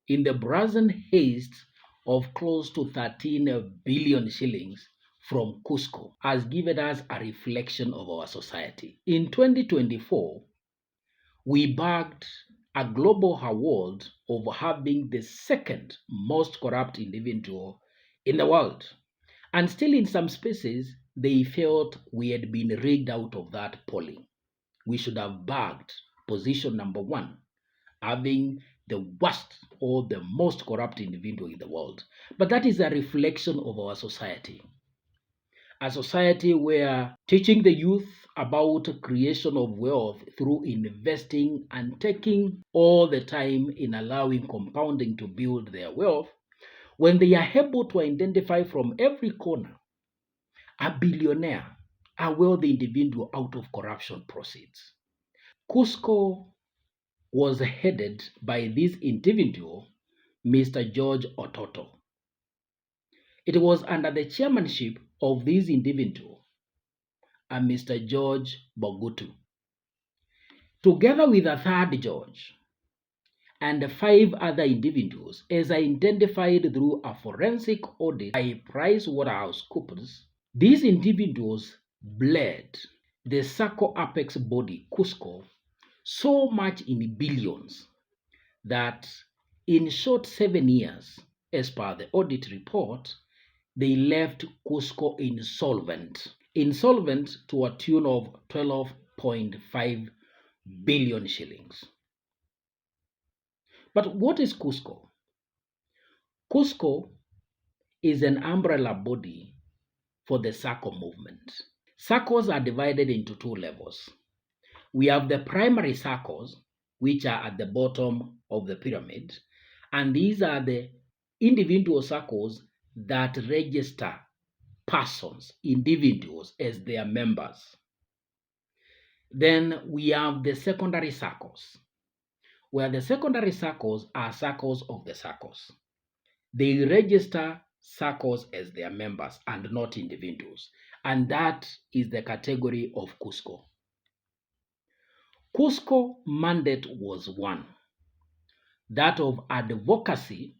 in the brazen haste of close to 13 billion shillings from Cusco has given us a reflection of our society. In 2024, we bagged a global award of having the second most corrupt individual in the world. And still in some spaces, they felt we had been rigged out of that polling. We should have bagged position number one, having the worst or the most corrupt individual in the world. But that is a reflection of our society. A society where teaching the youth about creation of wealth through investing and taking all the time in allowing compounding to build their wealth, when they are able to identify from every corner a billionaire, a wealthy individual out of corruption proceeds. Cusco was headed by this individual, Mr. George Ototo. It was under the chairmanship of this individual, Mr. George Bogutu, together with a third George and 5 other individuals, as identified through a forensic audit by PricewaterhouseCoopers. These individuals bled the Sacco apex body, Cusco, so much in billions that in short 7 years, as per the audit report, they left Cusco insolvent to a tune of 12.5 billion shillings. But what is Cusco? Cusco is an umbrella body for the Sacco movement. Saccos are divided into 2 levels. We have the primary saccos, which are at the bottom of the pyramid, and these are the individual saccos that register persons, individuals, as their members. Then we have the secondary saccos, where the secondary saccos are saccos of the saccos. They register saccos as their members and not individuals, and that is the category of Cusco. Cusco mandate was one, that of advocacy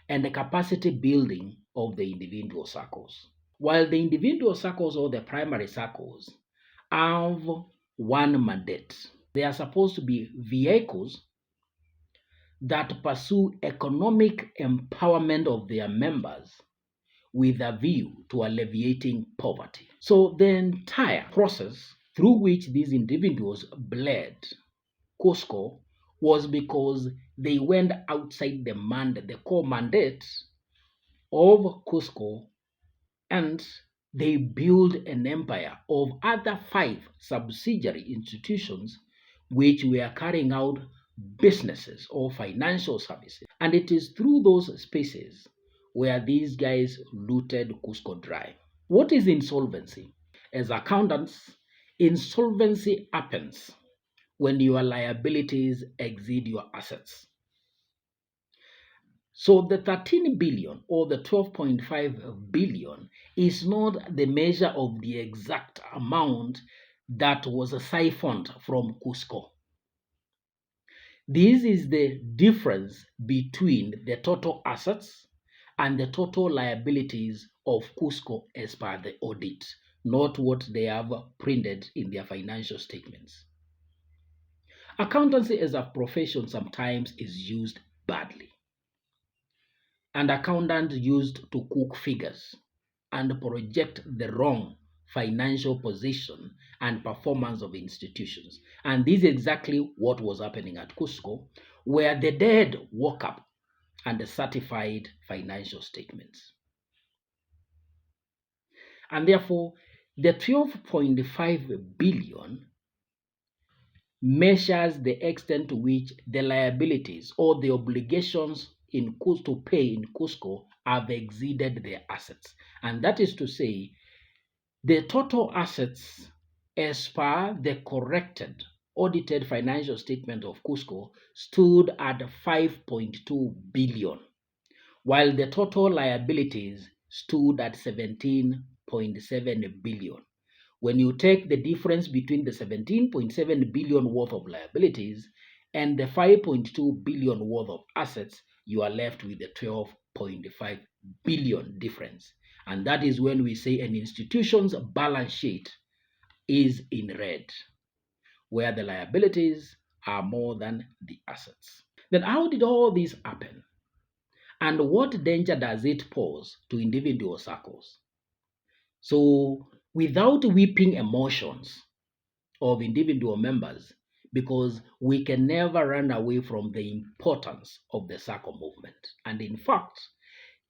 and the capacity building of the individual saccos. While the individual saccos or the primary saccos have one mandate, they are supposed to be vehicles that pursue economic empowerment of their members with a view to alleviating poverty. So the entire process through which these individuals bled Cusco was because they went outside the core mandate of Cusco, and they built an empire of other 5 subsidiary institutions which were carrying out businesses or financial services. And it is through those spaces where these guys looted Cusco dry. What is insolvency? As accountants, insolvency happens when your liabilities exceed your assets. So the 13 billion or the 12.5 billion is not the measure of the exact amount that was siphoned from Cusco. This is the difference between the total assets and the total liabilities of Cusco as per the audit, not what they have printed in their financial statements. Accountancy as a profession sometimes is used badly. And accountants used to cook figures and project the wrong financial position and performance of institutions. And this is exactly what was happening at Cusco, where the dead woke up and certified financial statements. And therefore, the 12.5 billion measures the extent to which the liabilities or the obligations to pay in Cusco have exceeded their assets. And that is to say, the total assets as per the corrected audited financial statement of Cusco stood at 5.2 billion, while the total liabilities stood at 17.7 billion. When you take the difference between the 17.7 billion worth of liabilities and the 5.2 billion worth of assets, you are left with a 12.5 billion difference. And that is when we say an institution's balance sheet is in red, where the liabilities are more than the assets. Then how did all this happen? And what danger does it pose to individual saccos? So without whipping emotions of individual members, because we can never run away from the importance of the Sacco movement. And in fact,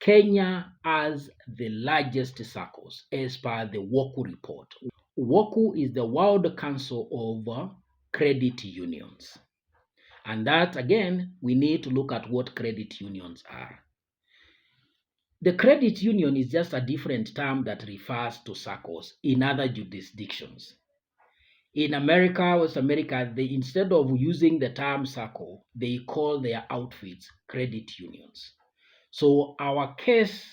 Kenya has the largest saccos as per the WOKU report. WOKU is the World Council of Credit Unions. And that, again, we need to look at what credit unions are. The credit union is just a different term that refers to saccos in other jurisdictions. In America, West America, instead of using the term Sacco, they call their outfits credit unions. So our case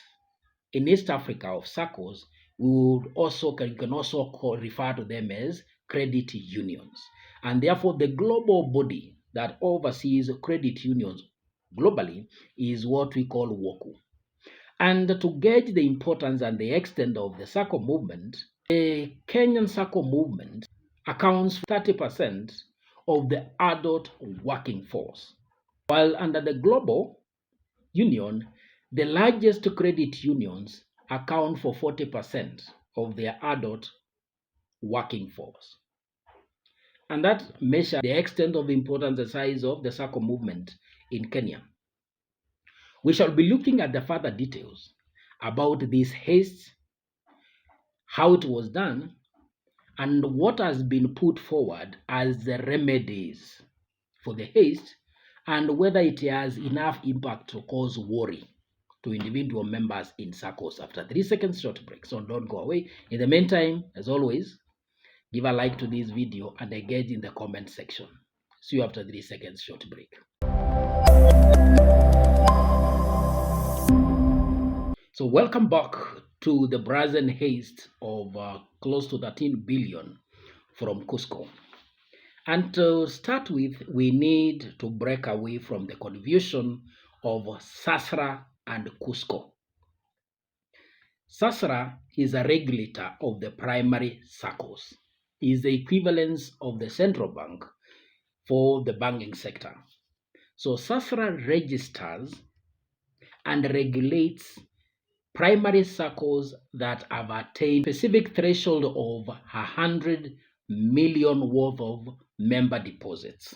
in East Africa of Saccos, we can also refer to them as credit unions. And therefore, the global body that oversees credit unions globally is what we call WOKU. And to gauge the importance and the extent of the Sacco movement, the Kenyan Sacco movement accounts for 30% of the adult working force. While under the global union, the largest credit unions account for 40% of their adult working force. And that measures the extent of the importance and size of the Sacco movement in Kenya. We shall be looking at the further details about this haste, how it was done, and what has been put forward as the remedies for the haste, and whether it has enough impact to cause worry to individual members in SACCOs. After 3 seconds short break, so don't go away. In the meantime, as always, give a like to this video and engage in the comment section. See you after 3 seconds short break. So welcome back to the brazen haste of close to 13 billion from Cusco. And to start with, we need to break away from the confusion of SASRA and Cusco. SASRA is a regulator of the primary SACCOs. It is the equivalence of the central bank for the banking sector. So SASRA registers and regulates primary SACCOs that have attained a specific threshold of 100 million worth of member deposits.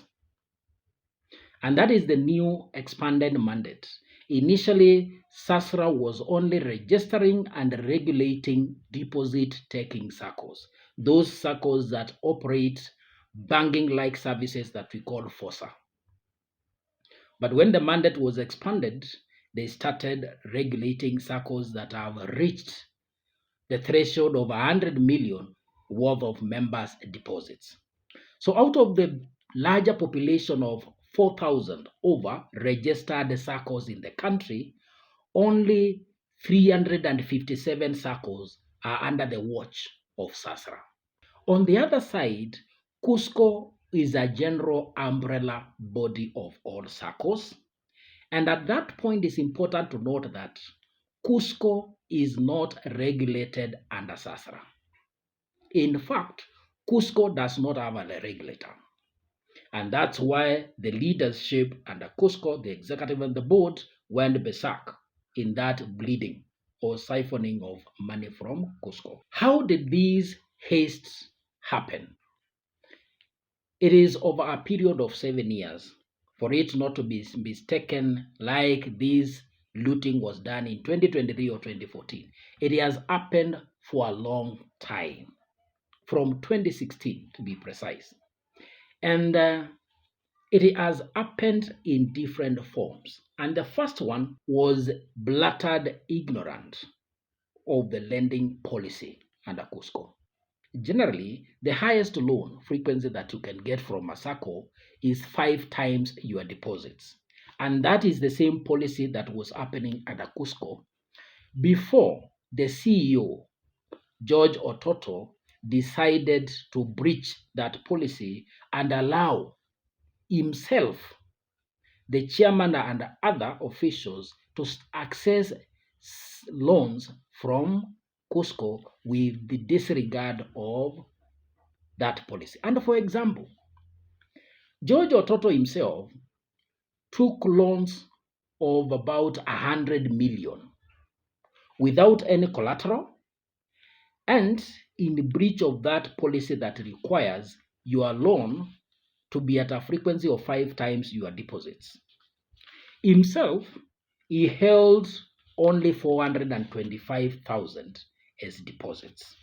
And that is the new expanded mandate. Initially, SASRA was only registering and regulating deposit-taking SACCOs, those SACCOs that operate banking-like services that we call FOSA. But when the mandate was expanded, they started regulating SACCOs that have reached the threshold of 100 million worth of members' deposits. So out of the larger population of 4,000 over registered SACCOs in the country, only 357 SACCOs are under the watch of SASRA. On the other side, Cusco is a general umbrella body of all SACCOs. And at that point, it's important to note that Cusco is not regulated under SASRA. In fact, Cusco does not have a regulator. And that's why the leadership under Cusco, the executive and the board, went berserk in that bleeding or siphoning of money from Cusco. How did these hastes happen? It is over a period of 7 years, for it not to be mistaken like this looting was done in 2023 or 2014. It has happened for a long time, from 2016 to be precise. And it has happened in different forms. And the first one was blatant ignorance of the lending policy under Cusco. Generally, the highest loan frequency that you can get from a Sacco is 5 times your deposits. And that is the same policy that was happening under Cusco before the CEO, George Ototo, decided to breach that policy and allow himself the chairman and other officials to access loans from Cusco with the disregard of that policy. And for example, George Ototo himself took loans of about 100 million without any collateral and in breach of that policy that requires your loan to be at a frequency of 5 times your deposits. Himself, he held only 425,000 as deposits.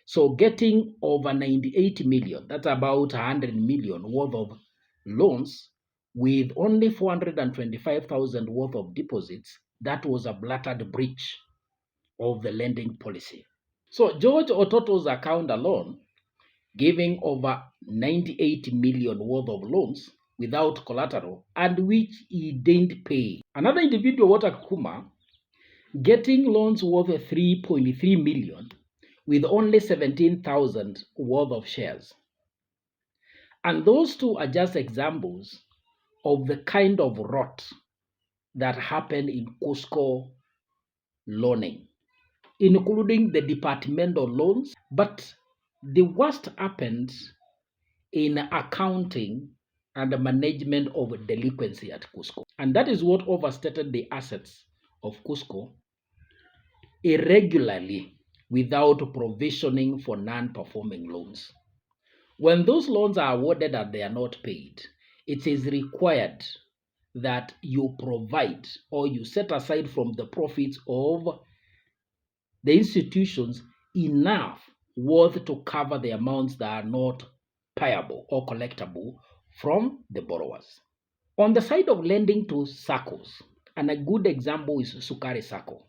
So getting over 98 million, that's about 100 million worth of loans with only 425,000 worth of deposits, that was a blatant breach of the lending policy. So George Ototo's account alone, giving over 98 million worth of loans without collateral and which he didn't pay. Another individual, Walter Kuma, getting loans worth 3.3 million with only 17,000 worth of shares. And those two are just examples of the kind of rot that happened in Cusco loaning, including the departmental loans. But the worst happened in accounting and the management of delinquency at Cusco. And that is what overstated the assets of Cusco irregularly without provisioning for non-performing loans. When those loans are awarded and they are not paid, it is required that you provide or you set aside from the profits of the institutions enough worth to cover the amounts that are not payable or collectible from the borrowers. On the side of lending to saccos, and a good example is Sukari Sacco.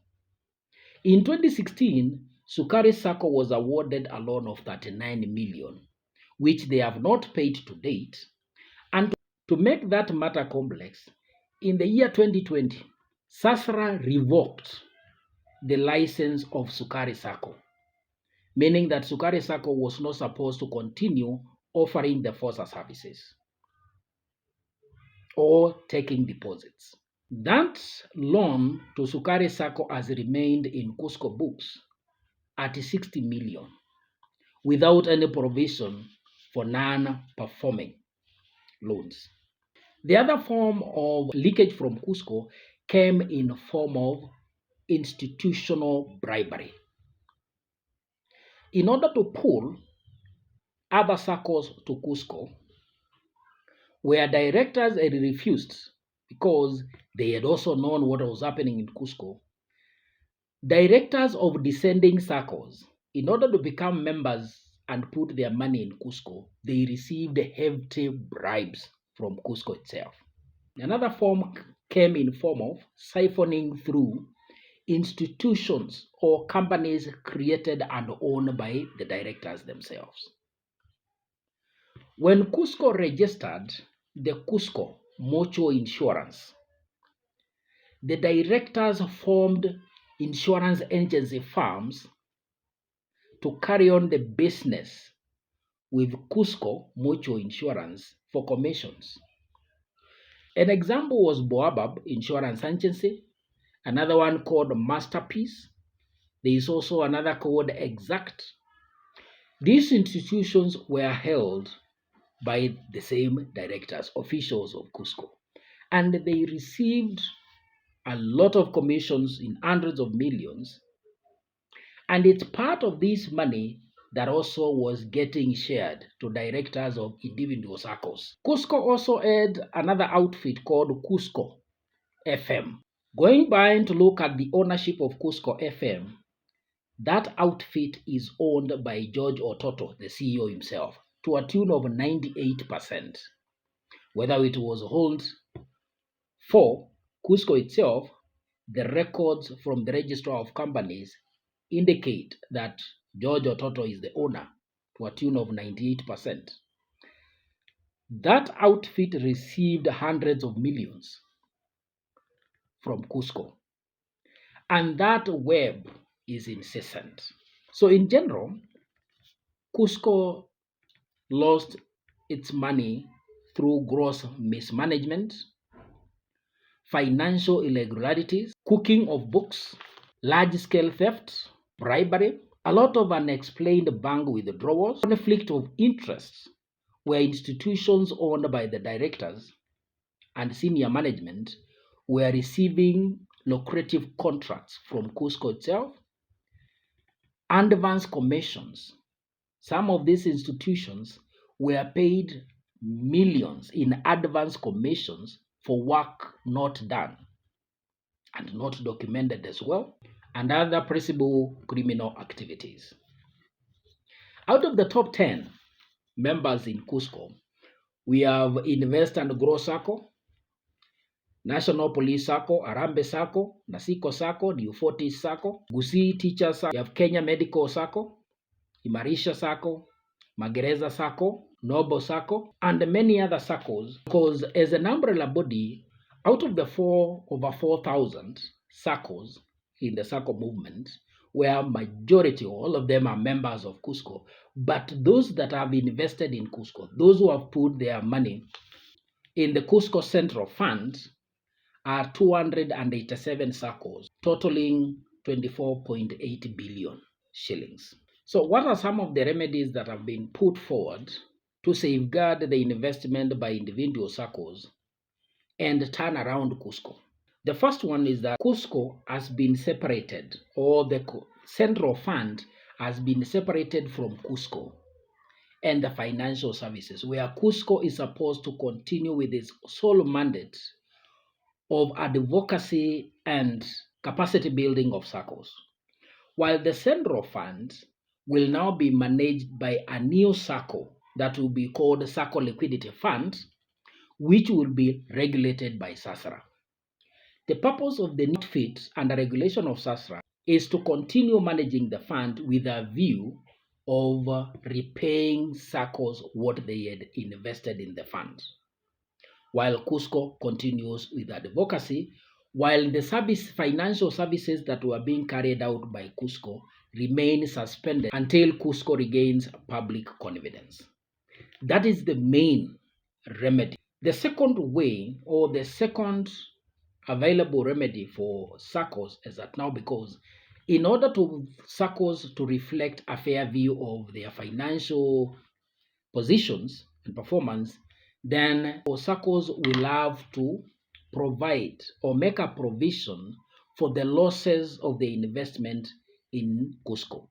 In 2016, Sukari Sacco was awarded a loan of 39 million, which they have not paid to date. And to make that matter complex, in the year 2020, SASRA revoked the license of Sukari Sacco, meaning that Sukari Sacco was not supposed to continue offering the FOSA services or taking deposits. That loan to Sukari Sacco has remained in Cusco books at 60 million without any provision for non-performing loans. The other form of leakage from Cusco came in the form of institutional bribery. In order to pull other saccos to Cusco, where directors had refused because they had also known what was happening in Cusco, directors of descending saccos, in order to become members and put their money in Cusco, they received hefty bribes from Cusco itself. Another form came in form of siphoning through institutions or companies created and owned by the directors themselves. When Cusco registered the Cusco Mutual Insurance, the directors formed insurance agency firms to carry on the business with Cusco Mutual Insurance for commissions. An example was Boabab Insurance Agency, another one called Masterpiece. There is also another called Exact. These institutions were held by the same directors, officials of Cusco, and they received a lot of commissions in hundreds of millions, and it's part of this money that also was getting shared to directors of individual saccos. Cusco also had another outfit called Cusco FM. Going by to look at the ownership of Cusco FM, that outfit is owned by George Ototo, the CEO himself, to a tune of 98%. Whether it was held for Cusco itself, the records from the Registrar of Companies indicate that George Ototo is the owner to a tune of 98%. That outfit received hundreds of millions from Cusco, and that web is incessant. So in general, Cusco lost its money through gross mismanagement, financial irregularities, cooking of books, large-scale theft, bribery, a lot of unexplained bank withdrawals, conflict of interests, where institutions owned by the directors and senior management were receiving lucrative contracts from Cusco itself, and advance commissions. Some of these institutions were paid millions in advance commissions for work not done and not documented as well, and other possible criminal activities. Out of the top 10 members in Cusco, we have Invest and Grow Sacco, National Police Sacco, Arambe Sacco, Nasiko Sacco, New Fortis Sacco, Gusii Teacher Sacco, we have Kenya Medical Sacco, Imarisha Sacco, Magereza Sacco, Noble Sacco, and many other Saccos, because as an umbrella body, out of the over 4,000 Saccos in the Sacco movement, where majority, all of them are members of Cusco, but those that have invested in Cusco, those who have put their money in the Cusco Central Fund, are 287 Saccos, totaling 24.8 billion shillings. So what are some of the remedies that have been put forward to safeguard the investment by individual Saccos and turn around Cusco? The first one is that Cusco has been separated, or the central fund has been separated from Cusco and the financial services, where Cusco is supposed to continue with its sole mandate of advocacy and capacity building of Saccos, while the central fund will now be managed by a new Sacco that will be called Sacco Liquidity Fund, which will be regulated by SASRA. The purpose of the new fit and the regulation of SASRA is to continue managing the fund with a view of repaying Saccos what they had invested in the fund, while Cusco continues with advocacy, while the financial services that were being carried out by Cusco remain suspended until Cusco regains public confidence. That is the main remedy. The second way, or the second available remedy for Saccos is that now, because in order to Saccos to reflect a fair view of their financial positions and performance, then Saccos will have to provide or make a provision for the losses of the investment in Cusco.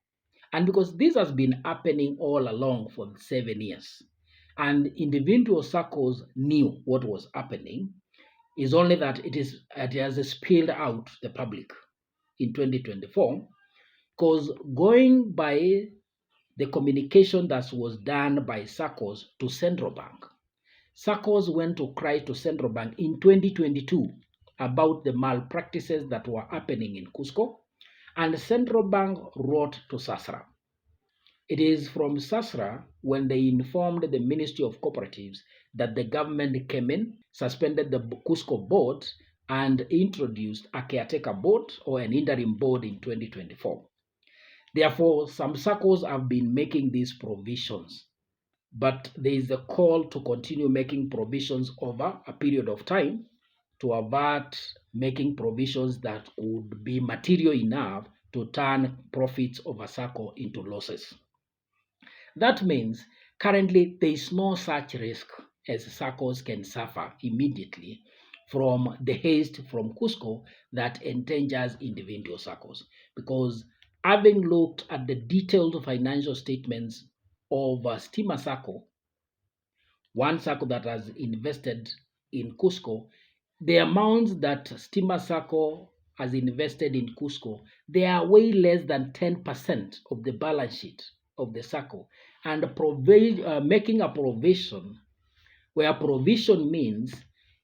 And because this has been happening all along for 7 years, and individual Saccos knew what was happening, is only that it has spilled out to the public in 2024, because going by the communication that was done by Saccos to Central Bank, Saccos went to cry to Central Bank in 2022 about the malpractices that were happening in Cusco, and Central Bank wrote to SASRA. It is from SASRA when they informed the Ministry of Cooperatives that the government came in, suspended the Cusco board, and introduced a caretaker board or an interim board in 2024. Therefore, some Saccos have been making these provisions, but there is a call to continue making provisions over a period of time to avert making provisions that would be material enough to turn profits of a Sacco into losses. That means currently there is no such risk as Saccos can suffer immediately from the haste from Cusco that endangers individual Saccos, because having looked at the detailed financial statements of Stima Sacco, one Sacco that has invested in Cusco, the amounts that Stima Sacco has invested in Cusco, they are way less than 10% of the balance sheet of the Sacco, and making a provision, where provision means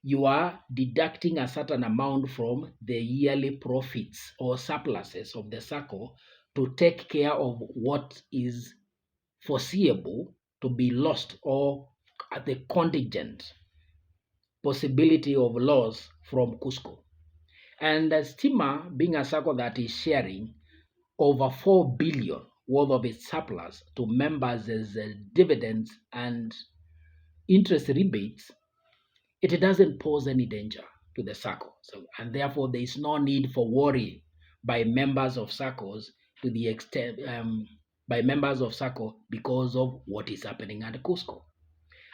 you are deducting a certain amount from the yearly profits or surpluses of the Sacco to take care of what is foreseeable to be lost, or the contingent possibility of loss from Cusco. And Stima, being a Sacco that is sharing over 4 billion worth of its surplus to members as dividends and interest rebates, it doesn't pose any danger, to the Sacco. So, and therefore, there is no need for worry by members of Saccos to the extent by members of Sacco because of what is happening at Cusco,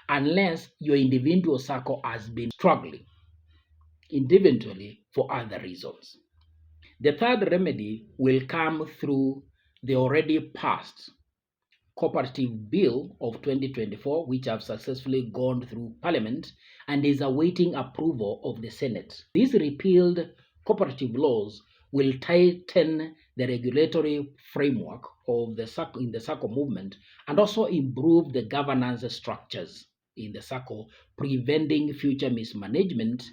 unless your individual Sacco has been struggling individually for other reasons. The third remedy will come through the already passed Cooperative Bill of 2024, which have successfully gone through Parliament and is awaiting approval of the Senate. These repealed cooperative laws will tighten the regulatory framework of the Sacco in the Sacco movement and also improve the governance structures in the Sacco, preventing future mismanagement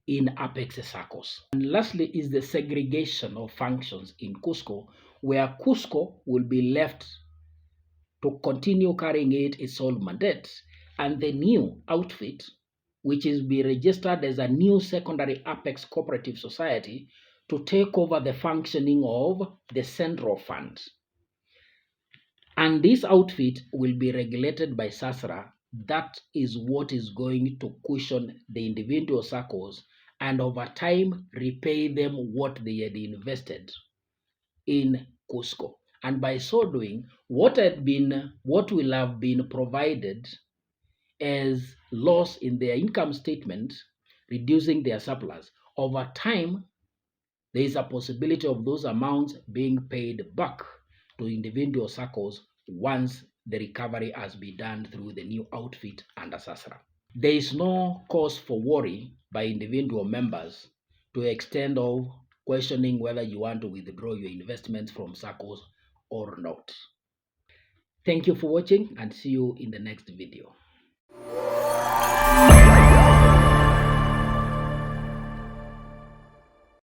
in apex Saccos. And lastly is the segregation of functions in Cusco, where Cusco will be left to continue carrying its sole mandate, and the new outfit, which is be registered as a new secondary apex cooperative society, to take over the functioning of the central fund. And this outfit will be regulated by SASRA. That is what is going to cushion the individual Saccos and over time repay them what they had invested in Cusco. And by so doing, what will have been provided as loss in their income statement, reducing their surplus, over time, there is a possibility of those amounts being paid back to individual Saccos once the recovery has been done through the new outfit under SASRA. There is no cause for worry by individual members to the extent of questioning whether you want to withdraw your investments from Saccos or not. Thank you for watching and see you in the next video.